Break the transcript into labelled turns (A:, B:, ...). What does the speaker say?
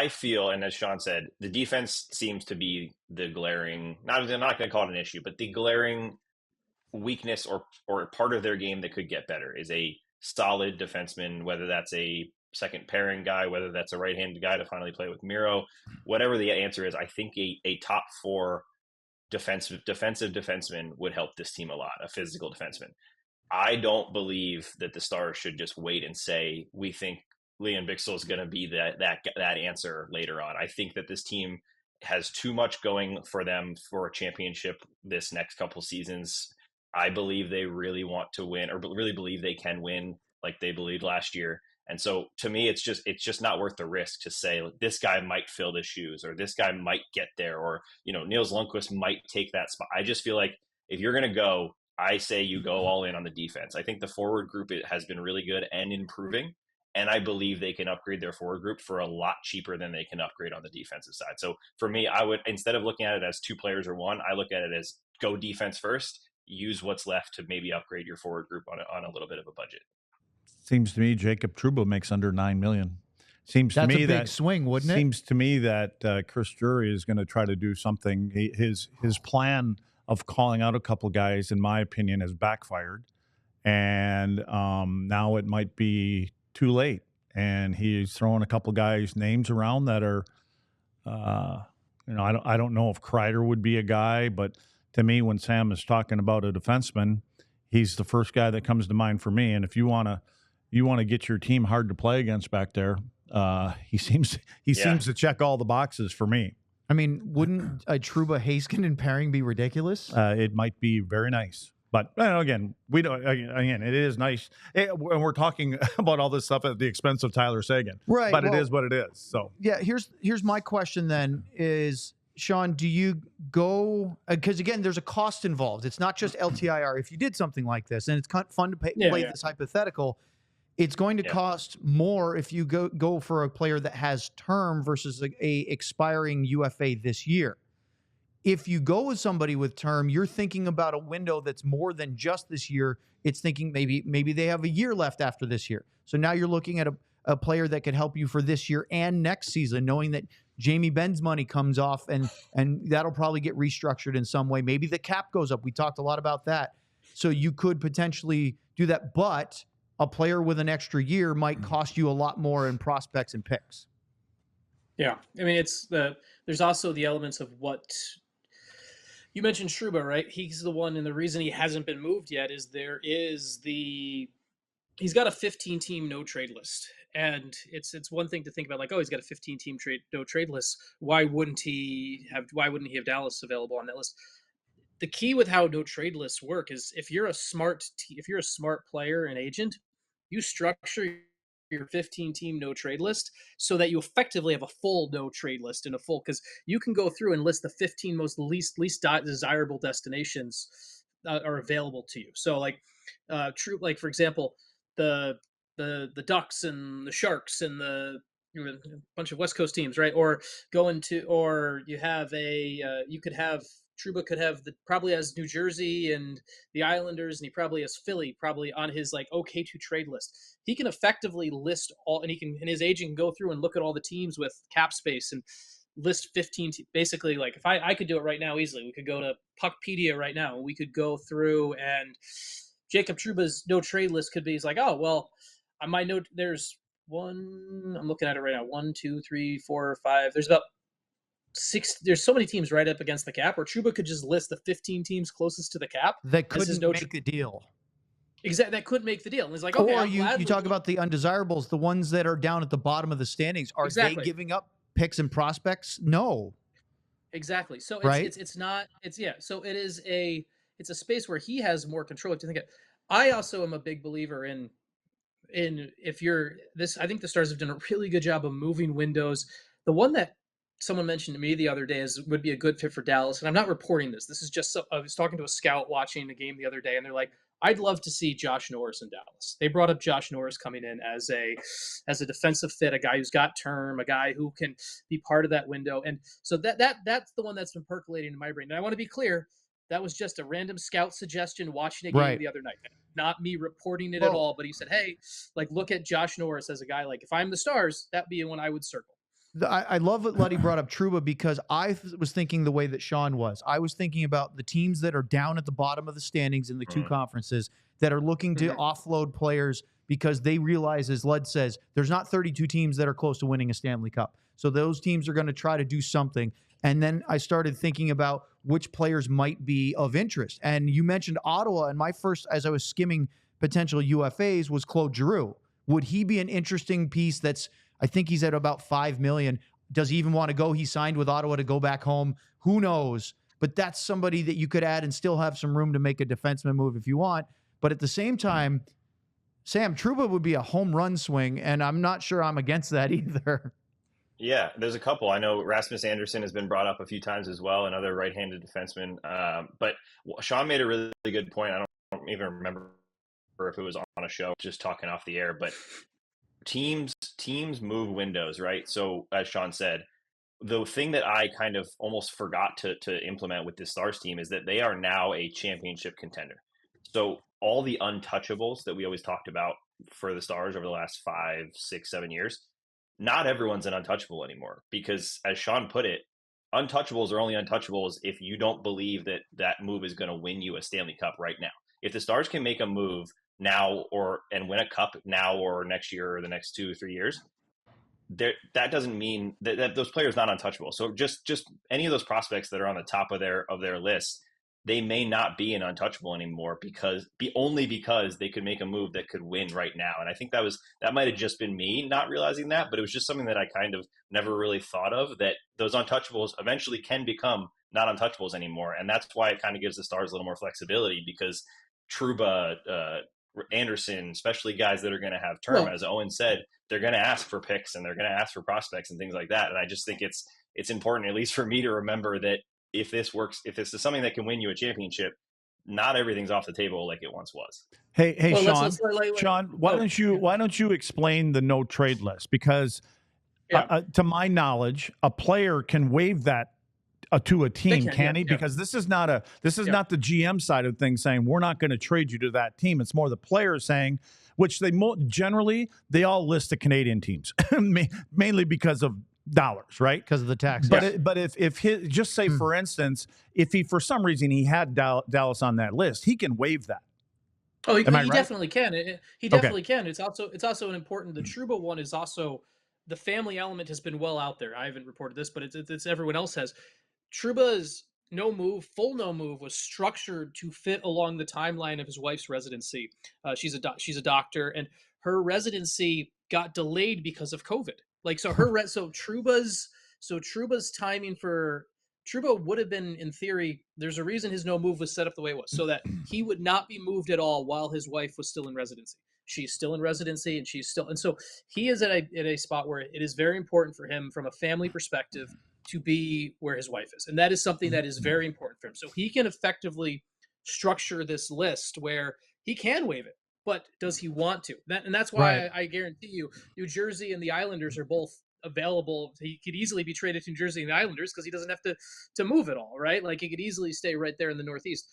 A: I feel, and as Sean said, the defense seems to be the glaring, I'm not going to call it an issue, but the glaring weakness or part of their game that could get better is a solid defenseman, whether that's a second pairing guy, whether that's a right-handed guy to finally play with Miro, whatever the answer is. I think a top four defensive defenseman would help this team a lot, a physical defenseman. I don't believe that the Stars should just wait and say, we think Leon Bixel is going to be that answer later on. I think that this team has too much going for them for a championship this next couple seasons. I believe they really want to win, or really believe they can win like they believed last year. And so to me, it's just not worth the risk to say this guy might fill the shoes, or this guy might get there, or, Nils Lundkvist might take that spot. I just feel like if you're going to go, I say you go all in on the defense. I think the forward group has been really good and improving, and I believe they can upgrade their forward group for a lot cheaper than they can upgrade on the defensive side. So for me, I would, instead of looking at it as two players or one, I look at it as go defense first, use what's left to maybe upgrade your forward group on a little bit of a budget.
B: Seems to me Jacob Trouba makes under $9 million. Seems
C: That's
B: to me
C: a big swing, wouldn't it?
B: Seems to me that Chris Drury is going to try to do something. His plan of calling out a couple guys, in my opinion, has backfired, and now it might be too late. And he's throwing a couple guys' names around that are, I don't know if Kreider would be a guy, but to me, when Sam is talking about a defenseman, he's the first guy that comes to mind for me. And if you want to get your team hard to play against back there, he seems to check all the boxes for me.
C: I mean, wouldn't a Trouba Heiskanen pairing be ridiculous?
B: It might be very nice, but again, we don't. Again, it is nice, and we're talking about all this stuff at the expense of Tyler Seguin,
C: right?
B: But it is what it is. So
C: yeah, here's my question then: is Sean, do you go, because again, there's a cost involved. It's not just LTIR. If you did something like this, and it's kind of fun to play this hypothetical, it's going to cost more if you go for a player that has term versus a expiring UFA this year. If you go with somebody with term, you're thinking about a window that's more than just this year. It's thinking maybe they have a year left after this year. So now you're looking at a player that could help you for this year and next season, knowing that Jamie Benn's money comes off and that'll probably get restructured in some way. Maybe the cap goes up. We talked a lot about that. So you could potentially do that, but a player with an extra year might cost you a lot more in prospects and picks.
D: Yeah. I mean, there's also the elements of what you mentioned. Trouba, right? He's the one, and the reason he hasn't been moved yet is he's got a 15-team no trade list. And it's one thing to think about, like, oh, he's got a 15-team no trade list. Why wouldn't he have Dallas available on that list? The key with how no trade lists work is if you're a smart player and agent, you structure your 15-team no trade list so that you effectively have a full no trade list and a full, because you can go through and list the 15 least desirable destinations are available to you. So like for example, the Ducks and the Sharks and a bunch of West Coast teams, right? Or you have Trouba could have probably has New Jersey and the Islanders, and he probably has Philly probably on his like okay to trade list. He can effectively list all, and his agent can go through and look at all the teams with cap space and list 15. Basically, like if I could do it right now easily, we could go to Puckpedia right now. We could go through, and Jacob Trouba's no trade list could be, he's like, oh well, I might know there's one. I'm looking at it right now. 1, 2, 3, 4, 5. There's about 6. There's so many teams right up against the cap where Trouba could just list the 15 teams closest to the cap
C: that couldn't make the deal.
D: Exactly, that could make the deal. And it's like, okay,
C: or you talk about the undesirables, the ones that are down at the bottom of the standings. Are they giving up picks and prospects? No.
D: Exactly. So
C: right?
D: So it's a space where he has more control. I also am a big believer in if you're this. I think the Stars have done a really good job of moving windows. The one that someone mentioned to me the other day would be a good fit for Dallas, and I'm not reporting this. This is just I was talking to a scout watching the game the other day, and they're like, I'd love to see Josh Norris in Dallas. They brought up Josh Norris coming in as a defensive fit, a guy who's got term, a guy who can be part of that window. And so that's the one that's been percolating in my brain. And I want to be clear, that was just a random scout suggestion watching a game the other night. Not me reporting it at all, but he said, hey, like, look at Josh Norris as a guy, like, if I'm the Stars, that'd be one I would circle.
C: I love what Luddy brought up Trouba, because I was thinking the way that Sean was. I was thinking about the teams that are down at the bottom of the standings in the two conferences that are looking to offload players because they realize, as Lud says, there's not 32 teams that are close to winning a Stanley Cup. So those teams are going to try to do something. And then I started thinking about which players might be of interest. And you mentioned Ottawa, and my first, as I was skimming potential UFAs, was Claude Giroux. Would he be an interesting piece? I think he's at about $5 million. Does he even want to go? He signed with Ottawa to go back home. Who knows? But that's somebody that you could add and still have some room to make a defenseman move if you want. But at the same time, Sam, Trouba would be a home run swing, and I'm not sure I'm against that either.
A: Yeah, there's a couple. I know Rasmus Anderson has been brought up a few times as well, another right-handed defenseman. But Sean made a really good point. I don't even remember if it was on a show, just talking off the air, but teams move windows, right? So as Sean said, the thing that I kind of almost forgot to implement with this Stars team is that they are now a championship contender. So all the untouchables that we always talked about for the Stars over the last 5, 6, 7 years, not everyone's an untouchable anymore, because as Sean put it, untouchables are only untouchables if you don't believe that that move is going to win you a Stanley Cup right now. If the Stars can make a move now and win a cup now or next year or the next 2 or 3 years, that doesn't mean that those players not untouchable. So just any of those prospects that are on the top of their list, they may not be an untouchable anymore only because they could make a move that could win right now. And I think that might have just been me not realizing that, but it was just something that I kind of never really thought of, that those untouchables eventually can become not untouchables anymore. And that's why it kind of gives the Stars a little more flexibility, because Trouba, Anderson, especially guys that are going to have term, as Owen said, they're going to ask for picks and they're going to ask for prospects and things like that. And I just think it's important, at least for me, to remember that if this works, if this is something that can win you a championship, not everything's off the table like it once was.
B: Hey,
D: Well,
B: Sean, Sean, why don't you explain the no trade list? Because to my knowledge, a player can waive that to a team, can he? Because this is not the GM side of things saying we're not going to trade you to that team. It's more the players saying, which generally they all list the Canadian teams, mainly because of dollars, right?
C: Because of the tax.
B: But if his, just say for instance, if he for some reason he had Dallas on that list, he can waive that.
D: Oh, he definitely can. He definitely can. It's also an important. The Trouba one is also, the family element has been well out there. I haven't reported this, but it's everyone else has. Trouba's full no move was structured to fit along the timeline of his wife's residency. She's a doctor, and her residency got delayed because of COVID. Like, so Trouba's timing for Trouba would have been, in theory, there's a reason his no move was set up the way it was, so that he would not be moved at all while his wife was still in residency. She's still in residency, and so he is at a spot where it is very important for him from a family perspective to be where his wife is. And that is something that is very important for him. So he can effectively structure this list where he can waive it, but does he want to? And that's why I guarantee you, New Jersey and the Islanders are both available. He could easily be traded to New Jersey and the Islanders because he doesn't have to move at all, right? Like, he could easily stay right there in the Northeast.